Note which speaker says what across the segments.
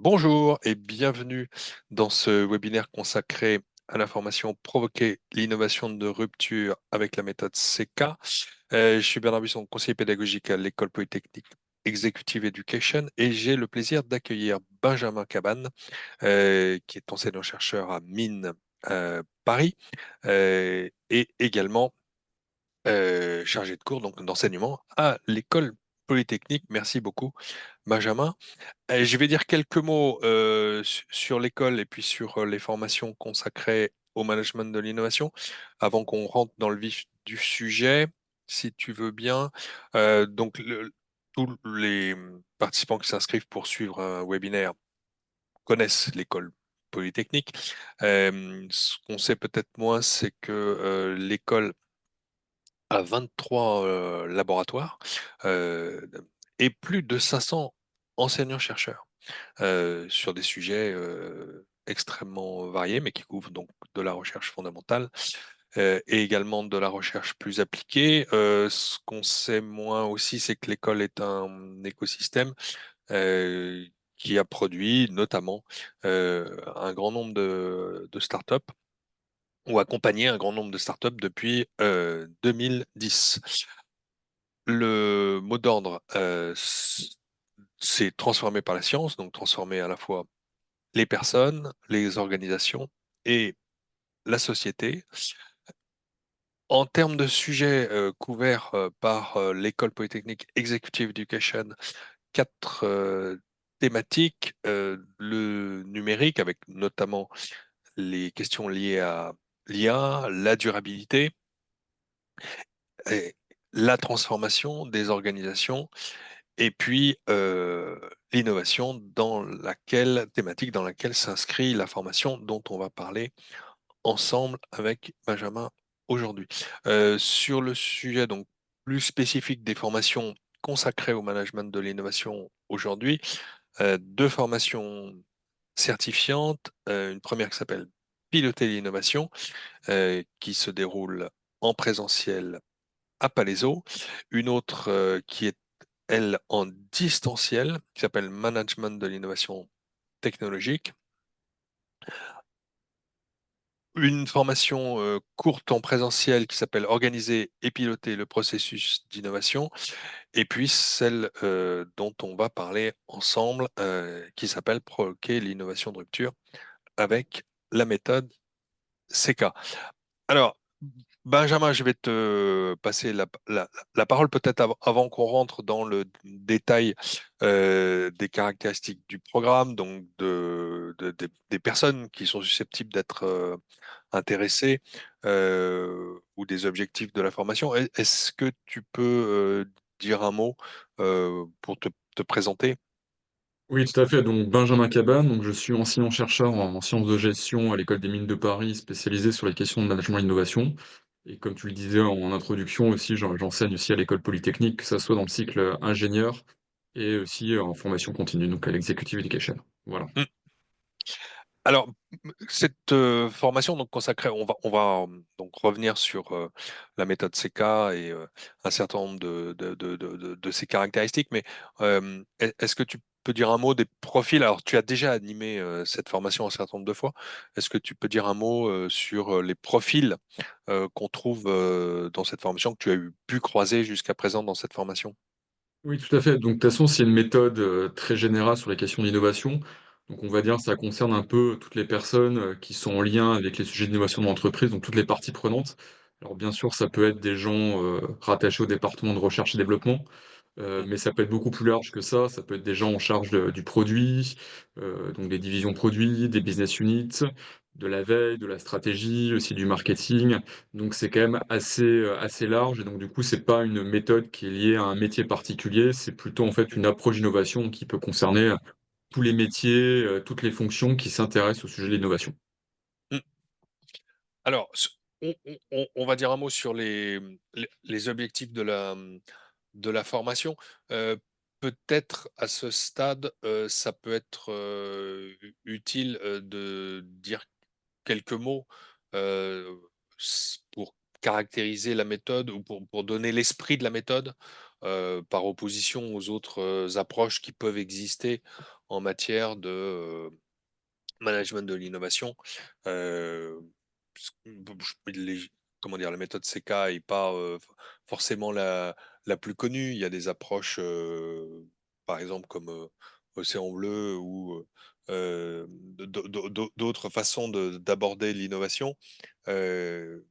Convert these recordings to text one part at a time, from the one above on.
Speaker 1: Bonjour et bienvenue dans ce webinaire consacré à la formation Provoquer l'innovation de rupture avec la méthode CK. Je suis Bernard Buisson, conseiller pédagogique à l'École Polytechnique Executive Education et j'ai le plaisir d'accueillir Benjamin Cabane, qui est enseignant-chercheur à Mines Paris et également chargé de cours donc d'enseignement à l'École Polytechnique. Merci beaucoup, Benjamin. Je vais dire quelques mots sur l'école et puis sur les formations consacrées au management de l'innovation avant qu'on rentre dans le vif du sujet, si tu veux bien. Donc, tous les participants qui s'inscrivent pour suivre un webinaire connaissent l'école polytechnique. Ce qu'on sait peut-être moins, c'est que l'école a 23 laboratoires euh, et plus de 500 enseignants-chercheurs sur des sujets extrêmement variés, mais qui couvrent donc de la recherche fondamentale et également de la recherche plus appliquée. Ce qu'on sait moins aussi, c'est que l'école est un écosystème euh, qui a produit notamment un grand nombre de startups ou accompagné un grand nombre de startups depuis 2010. Le mot d'ordre s'est transformé par la science, donc transformé à la fois les personnes, les organisations et la société. En termes de sujets couverts par l'École Polytechnique Executive Education, quatre thématiques, le numérique avec notamment les questions liées à l'IA, la durabilité, et la transformation des organisations et puis l'innovation thématique dans laquelle s'inscrit la formation dont on va parler ensemble avec Benjamin aujourd'hui. Sur le sujet donc plus spécifique des formations consacrées au management de l'innovation aujourd'hui, deux formations certifiantes. Une première qui s'appelle Piloter l'innovation, qui se déroule en présentiel à Palaiseau. Une autre qui est, elle, en distanciel, qui s'appelle Management de l'innovation technologique. Une formation courte en présentiel qui s'appelle Organiser et piloter le processus d'innovation, et puis celle dont on va parler ensemble, qui s'appelle Provoquer l'innovation de rupture avec la méthode CK. Alors, Benjamin, je vais te passer la parole peut-être avant qu'on rentre dans le détail des caractéristiques du programme, donc des personnes qui sont susceptibles d'être intéressées ou des objectifs de la formation. Est-ce que tu peux dire un mot pour te présenter?
Speaker 2: Oui, tout à fait. Donc Benjamin Cabane, donc je suis enseignant-chercheur en sciences de gestion à l'École des Mines de Paris, spécialisé sur les questions de management et d'innovation. Et comme tu le disais en introduction aussi, j'enseigne aussi à l'École Polytechnique, que ce soit dans le cycle ingénieur et aussi en formation continue, donc à l'Executive Education. Voilà.
Speaker 1: Alors, cette formation donc consacrée, on va donc revenir sur la méthode CK et un certain nombre de ses caractéristiques, mais est-ce que tu peux dire un mot des profils? Alors, tu as déjà animé cette formation un certain nombre de fois. Est-ce que tu peux dire un mot sur les profils qu'on trouve dans cette formation, que tu as pu croiser jusqu'à présent dans cette formation?
Speaker 2: Oui, tout à fait. Donc, de toute façon, c'est une méthode très générale sur les questions d'innovation. Donc, on va dire que ça concerne un peu toutes les personnes qui sont en lien avec les sujets d'innovation de l'entreprise, donc toutes les parties prenantes. Alors, bien sûr, ça peut être des gens rattachés au département de recherche et développement,
Speaker 1: Mm,
Speaker 2: mais ça peut être beaucoup plus large que ça. Ça peut être des gens en charge du produit, donc des divisions produits, des business units, de la veille, de la stratégie, aussi du marketing. Donc c'est quand même assez large et donc du coup, c'est pas une méthode qui est liée à un métier particulier, c'est plutôt en fait une approche d'innovation qui peut concerner, tous les métiers, toutes les fonctions qui s'intéressent au sujet de l'innovation.
Speaker 1: mm. Alors, on va dire un mot sur les objectifs de la formation. Euh, Peut-être à ce stade, ça peut être utile de dire quelques mots pour caractériser la méthode ou pour donner l'esprit de la méthode. par opposition aux autres approches qui peuvent exister en matière de management de l'innovation. Euh, les, comment dire, la méthode CK est pas forcément la plus connue. Il y a des approches, par exemple, comme Océan Bleu ou d'autres façons d'aborder l'innovation. Euh,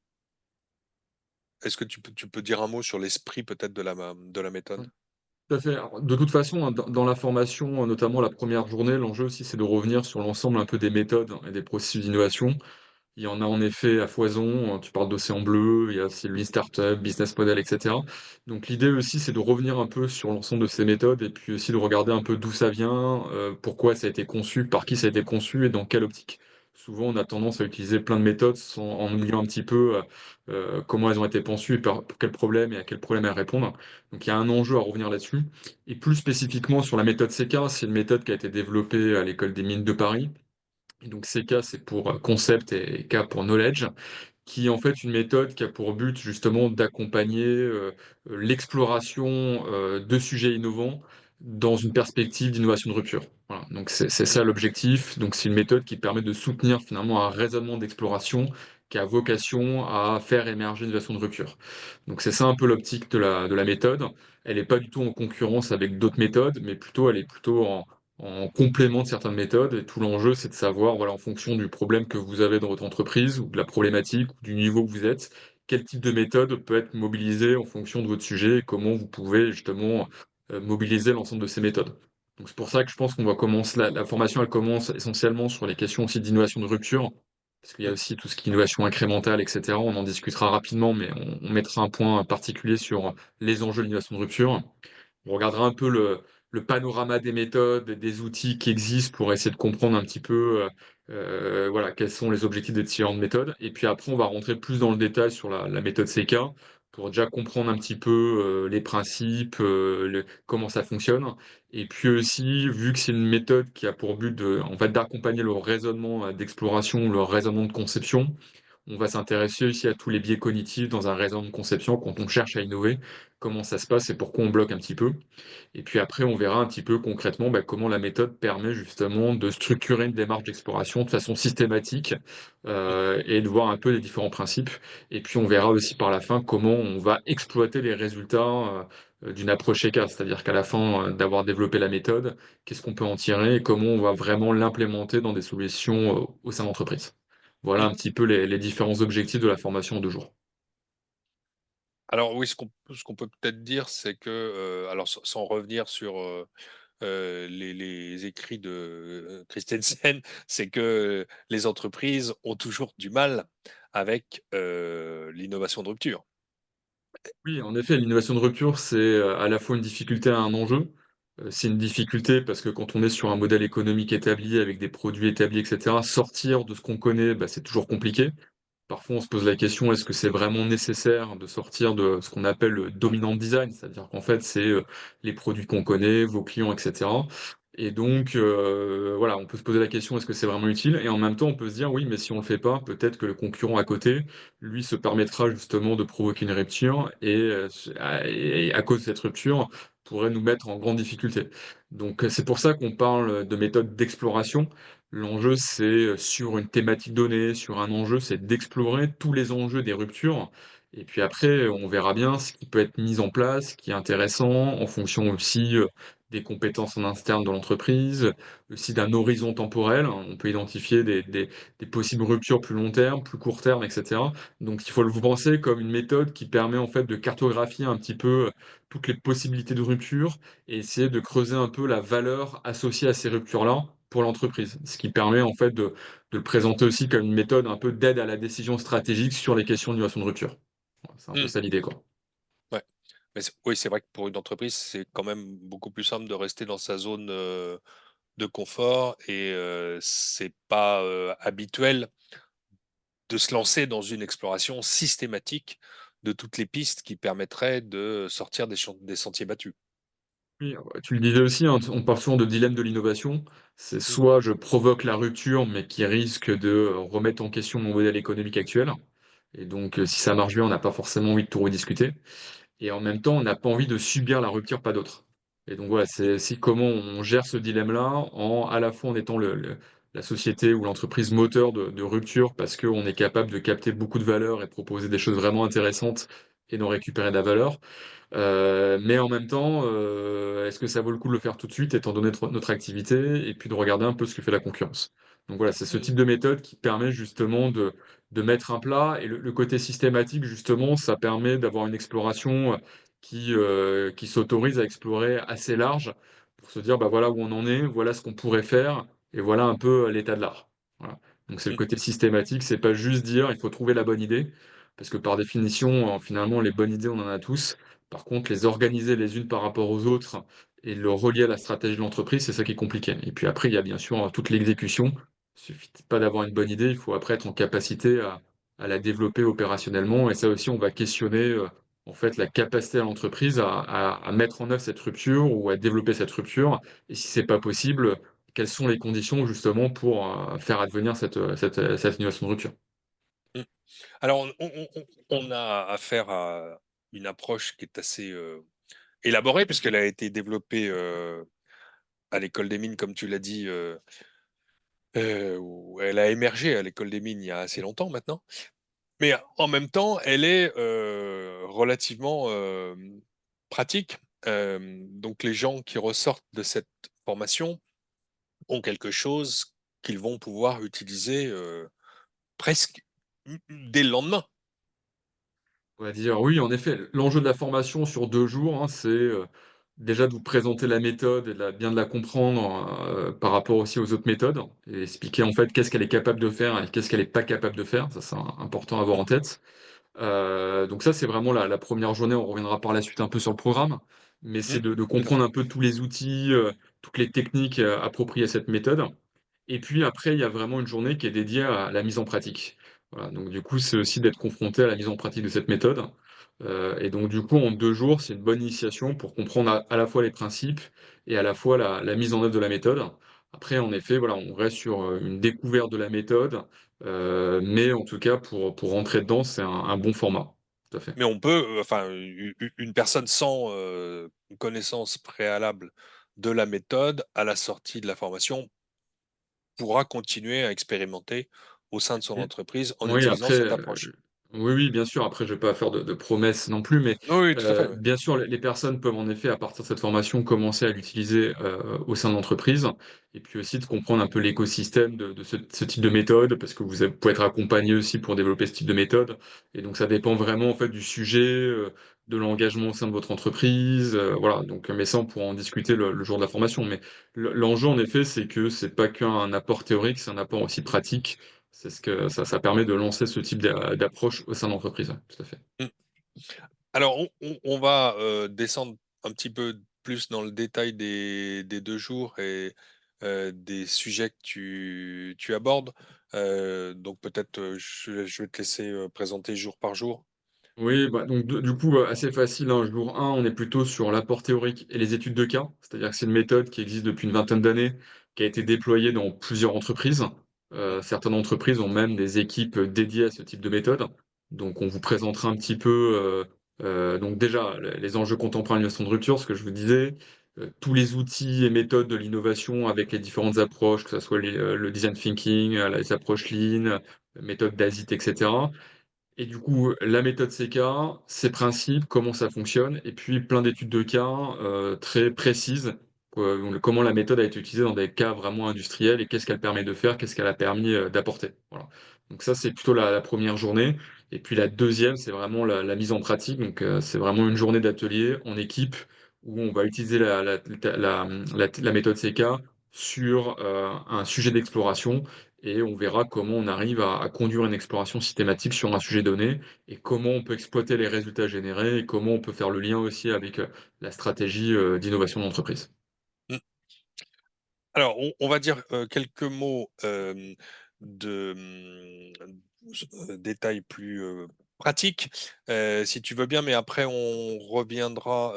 Speaker 1: Est-ce que tu peux dire un mot sur l'esprit peut-être de la méthode?
Speaker 2: Tout à fait. Alors, de toute façon, hein, dans la formation, notamment la première journée, l'enjeu aussi, c'est de revenir sur l'ensemble un peu des méthodes et des processus d'innovation. Il y en a en effet à foison, tu parles d'Océan Bleu, il y a aussi le Lean Startup, Business Model, et cetera. Donc l'idée aussi, c'est de revenir un peu sur l'ensemble de ces méthodes et puis aussi de regarder un peu d'où ça vient, pourquoi ça a été conçu, par qui ça a été conçu et dans quelle optique. Souvent, on a tendance à utiliser plein de méthodes en oubliant un petit peu comment elles ont été conçues et pour quel problème et à quel problème elles répondent. Donc il y a un enjeu à revenir là-dessus. Et plus spécifiquement sur la méthode CK, c'est une méthode qui a été développée à l'École des Mines de Paris. Et donc CK, c'est pour concept et K pour knowledge, qui est en fait une méthode qui a pour but justement d'accompagner l'exploration de sujets innovants dans une perspective d'innovation de rupture. Voilà. Donc c'est
Speaker 1: Mm.
Speaker 2: ça l'objectif. Donc c'est une méthode qui permet de soutenir finalement un raisonnement d'exploration qui a vocation à faire émerger une innovation de rupture. Donc c'est ça un peu l'optique de la méthode. Elle n'est pas du tout en concurrence avec d'autres méthodes, mais plutôt elle est plutôt en complément de certaines méthodes. Et tout l'enjeu, c'est de savoir, voilà, en fonction du problème que vous avez dans votre entreprise, ou de la problématique, ou du niveau où vous êtes, quel type de méthode peut être mobilisée en fonction de votre sujet, et comment vous pouvez justement mobiliser l'ensemble de ces méthodes. Donc c'est pour ça que je pense qu'on va commencer, la formation, elle commence essentiellement sur les questions aussi d'innovation de rupture, parce qu'il y a
Speaker 1: Mm.
Speaker 2: aussi tout ce qui est innovation incrémentale, etc. On en discutera rapidement, mais on mettra un point particulier sur les enjeux de l'innovation de rupture. On regardera un peu le panorama des méthodes, des outils qui existent pour essayer de comprendre un petit peu voilà, quels sont les objectifs des différentes méthodes. Et puis après, on va rentrer plus dans le détail sur la méthode CK pour déjà comprendre un petit peu les principes, comment ça fonctionne. Et puis aussi, vu que c'est une méthode qui a pour but en fait, d'accompagner le raisonnement d'exploration, le raisonnement de conception, on va s'intéresser aussi à tous les biais cognitifs dans un raisonnement de conception quand on cherche à innover, comment ça se passe et pourquoi on bloque un petit peu. Et puis après, on verra un petit peu concrètement comment la méthode permet justement de structurer une démarche d'exploration de façon systématique et de voir un peu les différents principes. Et puis on verra aussi par la fin comment on va exploiter les résultats d'une approche ECA, c'est-à-dire qu'à la fin d'avoir développé la méthode, qu'est-ce qu'on peut en tirer et comment on va vraiment l'implémenter dans des solutions au sein de l'entreprise. Voilà
Speaker 1: Mm.
Speaker 2: un petit peu les différents objectifs de la formation en 2 jours.
Speaker 1: Alors oui, ce qu'on peut peut-être dire, c'est que, alors sans revenir sur les écrits de Christensen, c'est que les entreprises ont toujours du mal avec l'innovation de rupture.
Speaker 2: Oui, en effet, l'innovation de rupture, c'est à la fois une difficulté et un enjeu. C'est une difficulté parce que quand on est sur un modèle économique établi, avec des produits établis, etc., sortir de ce qu'on connaît, bah, c'est toujours compliqué. Parfois, on se pose la question, est-ce que c'est vraiment nécessaire de sortir de ce qu'on appelle le dominant design? C'est-à-dire qu'en fait, c'est les produits qu'on connaît, vos clients, etc. Et donc, voilà, on peut se poser la question, est-ce que c'est vraiment utile? Et en même temps, on peut se dire, oui, mais si on le fait pas, peut-être que le concurrent à côté, lui, se permettra justement de provoquer une rupture et à cause de cette rupture, pourrait nous mettre en grande difficulté. Donc, c'est pour ça qu'on parle de méthode d'exploration. L'enjeu, c'est sur une thématique donnée, sur un enjeu, c'est d'explorer tous les enjeux des ruptures. Et puis après, on verra bien ce qui peut être mis en place, ce qui est intéressant, en fonction aussi des compétences en interne de l'entreprise, aussi d'un horizon temporel. On peut identifier des possibles ruptures plus long terme, plus court terme, etc. Donc il faut le penser comme une méthode qui permet en fait de cartographier un petit peu toutes les possibilités de rupture et essayer de creuser un peu la valeur associée à ces ruptures-là pour l'entreprise. Ce qui permet en fait de le présenter aussi comme une méthode un peu d'aide à la décision stratégique sur les questions d'innovation de rupture. Voilà, c'est un peu
Speaker 1: Mm.
Speaker 2: ça l'idée, quoi.
Speaker 1: Ouais. Mais oui, c'est vrai que pour une entreprise, c'est quand même beaucoup plus simple de rester dans sa zone de confort et c'est pas habituel de se lancer dans une exploration systématique de toutes les pistes qui permettraient de sortir des sentiers battus.
Speaker 2: Oui, tu le disais aussi, hein, on parle souvent de dilemme de l'innovation. C'est
Speaker 1: Mm.
Speaker 2: soit je provoque la rupture, mais qui risque de remettre en question mon modèle économique actuel. Et donc, si ça marche bien, on n'a pas forcément envie de tout rediscuter. et en même temps, on n'a pas envie de subir la rupture, pas d'autre. Et donc voilà, c'est aussi comment on gère ce dilemme-là, à la fois en étant la société ou l'entreprise moteur de rupture, parce qu'on est capable de capter beaucoup de valeur et proposer des choses vraiment intéressantes et d'en récupérer de la valeur. Mais en même temps, est-ce que ça vaut le coup de le faire tout de suite, étant donné notre activité, et puis de regarder un peu ce que fait la concurrence. Donc voilà, c'est ce
Speaker 1: Mm.
Speaker 2: type de méthode qui permet justement de mettre un plat, et le côté systématique, justement, ça permet d'avoir une exploration qui s'autorise à explorer assez large, pour se dire, bah voilà où on en est, voilà ce qu'on pourrait faire, et voilà un peu l'état de l'art. Voilà. Donc c'est le
Speaker 1: Mm.
Speaker 2: côté systématique, c'est pas juste dire, il faut trouver la bonne idée, parce que par définition, finalement, les bonnes idées, on en a tous. Par contre, les organiser les unes par rapport aux autres et le relier à la stratégie de l'entreprise, c'est ça qui est compliqué. Et puis après, il y a bien sûr toute l'exécution. Il suffit pas d'avoir une bonne idée, il faut après être en capacité à la développer opérationnellement. Et ça aussi, on va questionner en fait la capacité à l'entreprise à mettre en œuvre cette rupture ou à développer cette rupture. Et si c'est pas possible, quelles sont les conditions justement pour faire advenir cette innovation de rupture?
Speaker 1: Mm. Alors, on a affaire à une approche qui est assez élaborée, puisqu'elle a été développée à l'école des mines, comme tu l'as dit, où elle a émergé à l'école des mines il y a assez longtemps maintenant. Mais en même temps, elle est relativement pratique. Donc, les gens qui ressortent de cette formation ont quelque chose qu'ils vont pouvoir utiliser presque dès le lendemain.
Speaker 2: On va dire oui, en effet, l'enjeu de la formation sur 2 jours, hein, c'est, déjà de vous présenter la méthode et bien de la comprendre, par rapport aussi aux autres méthodes et expliquer en fait qu'est-ce qu'elle est capable de faire et qu'est-ce qu'elle est pas capable de faire. Ça, c'est important à avoir
Speaker 1: Mm,
Speaker 2: en tête. Donc ça, c'est vraiment la 1re journée. On reviendra par la suite un peu sur le programme, mais c'est
Speaker 1: mm,
Speaker 2: de
Speaker 1: tout à
Speaker 2: comprendre
Speaker 1: fait.
Speaker 2: un peu tous les outils, toutes les techniques, appropriées à cette méthode. Et puis après, il y a vraiment une journée qui est dédiée à la mise en pratique. Voilà, donc du coup, c'est aussi d'être confronté à la mise en pratique de cette méthode. Et donc du coup, en 2 jours, c'est une bonne initiation pour comprendre à la fois les principes et à la fois la mise en œuvre de la méthode. Après, en effet, voilà, on reste sur, une découverte de la méthode, mais en tout cas, pour rentrer dedans, c'est un bon format. Tout à fait.
Speaker 1: Mais on peut, enfin, une personne sans une connaissance préalable de la méthode à la sortie de la formation pourra continuer à expérimenter au sein de son entreprise en
Speaker 2: Oui,
Speaker 1: utilisant
Speaker 2: après,
Speaker 1: cette approche.
Speaker 2: oui, oui, bien sûr, après je vais pas faire de promesses non plus, mais
Speaker 1: Oui, oui, tout à fait. Ouais.
Speaker 2: bien sûr, les personnes peuvent en effet, à partir de cette formation, commencer à l'utiliser, au sein de l'entreprise et puis aussi de comprendre un peu l'écosystème de ce type de méthode parce que vous pouvez être accompagné aussi pour développer ce type de méthode et donc ça dépend vraiment, en fait, du sujet, de l'engagement au sein de votre entreprise, voilà, donc mais ça, on pourra en discuter le jour de la formation, mais l'enjeu, en effet, c'est que c'est pas qu'un apport théorique, c'est un apport aussi pratique. C'est ce que ça permet de lancer ce type d'approche au sein de l'entreprise, ouais, tout à fait.
Speaker 1: Mm. Alors, on va descendre un petit peu plus dans le détail des 2 jours et des sujets que tu abordes. Donc, peut-être je vais te laisser présenter jour par jour.
Speaker 2: Oui, bah, donc du coup, assez facile, hein. Jour 1, on est plutôt sur l'apport théorique et les études de cas. C'est-à-dire que c'est une méthode qui existe depuis une vingtaine d'années, qui a été déployée dans plusieurs entreprises.
Speaker 1: Mm.
Speaker 2: Certaines entreprises ont même des équipes dédiées à ce type de méthode. Donc on vous présentera un petit peu, donc déjà les enjeux contemporains de l'innovation de rupture, ce que je vous disais, tous les outils et méthodes de l'innovation avec les différentes approches, que ça soit le design thinking, les approches lean, méthode d'ASIT, et cetera. Et du coup, la méthode CK, ses principes, comment ça fonctionne, et puis plein d'études de cas très précises, donc comment la méthode a été utilisée dans des cas vraiment industriels et qu'est-ce qu'elle permet de faire, qu'est-ce qu'elle a permis d'apporter. Voilà. Donc ça, c'est plutôt la 1re journée. Et puis la deuxième, c'est vraiment la mise en pratique. Donc c'est vraiment une journée d'atelier en équipe où on va utiliser la méthode CK sur un sujet d'exploration et on verra comment on arrive à conduire une exploration systématique sur un sujet donné et comment on peut exploiter les résultats générés et comment on peut faire le lien aussi avec la stratégie d'innovation de l'entreprise.
Speaker 1: Mm. Alors, on va dire quelques mots de détails plus pratiques, si tu veux bien, mais après on reviendra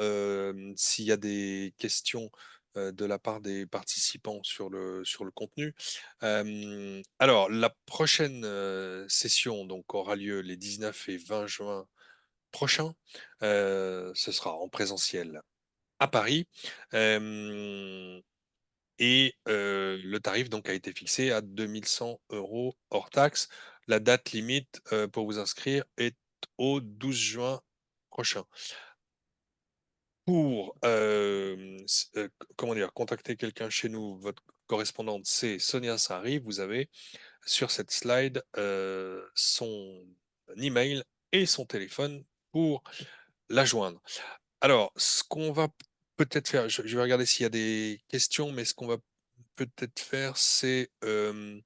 Speaker 1: s'il y a des questions de la part des participants sur le contenu. Alors, la prochaine session donc, aura lieu les 19 et 20 juin prochain. Ce sera en présentiel à Paris. Hem Et le tarif donc a été fixé à 2 100 € hors taxes. La date limite, pour vous inscrire est au 12 juin prochain. Pour, comment dire? Contacter quelqu'un chez nous, votre correspondante, c'est Sonia Sarri. Vous avez sur cette slide, son email et son téléphone pour la joindre. Alors, ce qu'on va peut-être faire, je vais regarder s'il y a des questions, mais ce qu'on va peut-être faire, c'est, hem,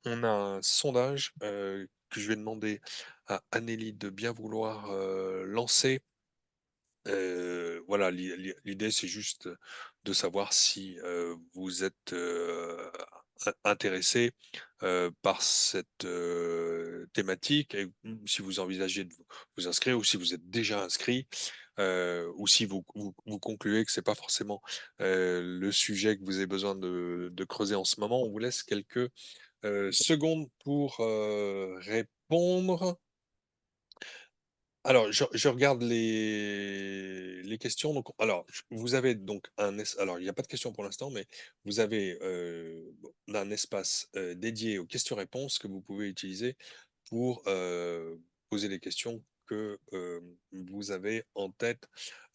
Speaker 1: on a un sondage, que je vais demander à Anélie de bien vouloir, lancer. Voilà, l'idée, c'est juste de savoir si, vous êtes, intéressé, par cette, thématique et si vous envisagez de vous inscrire ou si vous êtes déjà inscrit, ou si vous concluez que c'est pas forcément, le sujet que vous avez besoin de creuser en ce moment. On vous laisse quelques, secondes pour, répondre. Alors, je regarde les questions. Donc, alors, vous avez donc alors, il n'y a pas de questions pour l'instant, mais vous avez bon, un espace dédié aux questions-réponses que vous pouvez utiliser pour poser les questions que vous avez en tête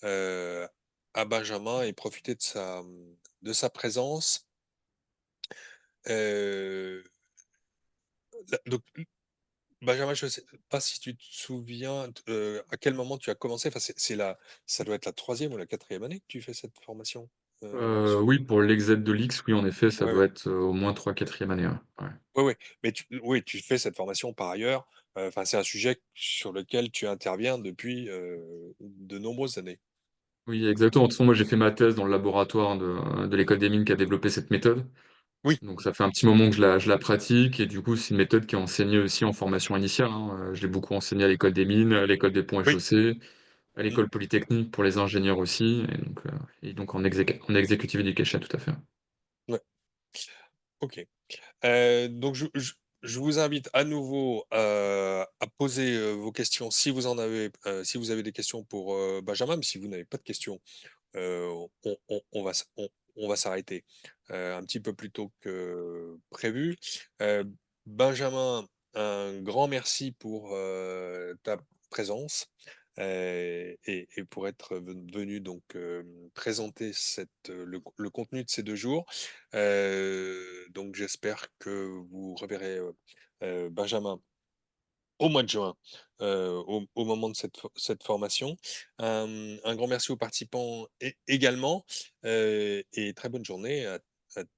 Speaker 1: euh, à Benjamin et profiter de sa présence. Euh, donc, Benjamin, je ne sais pas si tu te souviens à quel moment tu as commencé. Enfin, ça doit être la troisième ou la quatrième année que tu fais cette formation.
Speaker 2: Oui, pour l'exact de l'X, oui, en effet, ça
Speaker 1: Ouais,
Speaker 2: doit
Speaker 1: ouais,
Speaker 2: être, au moins 3 quatrième année, ouais. Ouais.
Speaker 1: ouais, ouais. Mais oui, tu fais cette formation par ailleurs. Enfin, c'est un sujet sur lequel tu interviens depuis de nombreuses années.
Speaker 2: Oui, exactement. De toute façon, moi, j'ai fait ma thèse dans le laboratoire de l'école des mines qui a développé cette méthode.
Speaker 1: Oui,
Speaker 2: Donc ça fait un petit moment que je la pratique et du coup, c'est une méthode qui est enseignée aussi en formation initiale, hein. Je l'ai beaucoup enseignée à l'école des mines, à l'école des ponts et
Speaker 1: oui.
Speaker 2: chaussées, à
Speaker 1: Mm,
Speaker 2: l'école polytechnique pour les ingénieurs aussi et donc en executive education, tout à fait.
Speaker 1: ouais, ok. Donc, je vous invite à nouveau à poser vos questions si vous en avez, si vous avez des questions pour Benjamin, mais si vous n'avez pas de questions, on va s'arrêter un petit peu plus tôt que prévu. Euh, Benjamin, un grand merci pour ta présence et pour être venu donc présenter le contenu de ces 2 jours. Donc j'espère que vous reverrez Benjamin au mois de juin, au moment de cette formation. Un grand merci aux participants également, et très bonne journée à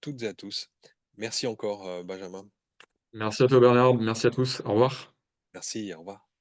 Speaker 1: toutes et à tous. Merci encore, Benjamin.
Speaker 2: Merci à toi Bernard, merci à tous, au revoir.
Speaker 1: Merci, au revoir.